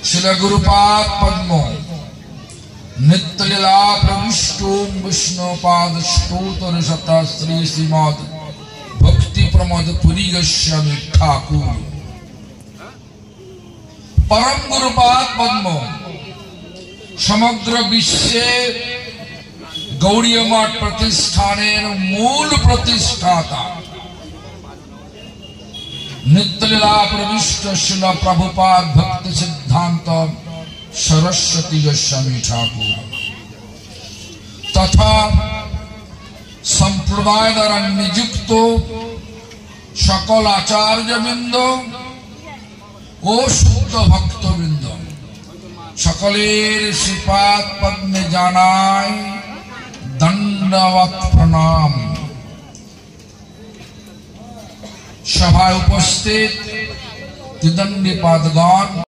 शिल गुरुपाद पद्मो नित्यलीला प्रविष्टो विष्णुपाद स्तोत्र शता श्री श्रीमद भक्ति प्रमोद पुरी गोस्वामी ठाकुर परम गुरुपाद पद्मो समग्र विश्वे गौड़ीय मठ प्रतिष्ठानेर मूल प्रतिष्ठाता नित्यलीला प्रविष्ट शिल प्रभुपाद भक्ति सिद्धांत सरस्वती गोस्वामी ठाकुर तथा संप्रदाय द्वारा नियुक्त सकल आचार्यवृंद और शुद्ध भक्तवृंद सकलेर श्रीपाद पद्मे जानाय दंडवत प्रणाम। सभाय उपस्थित त्रिदंडी पादगण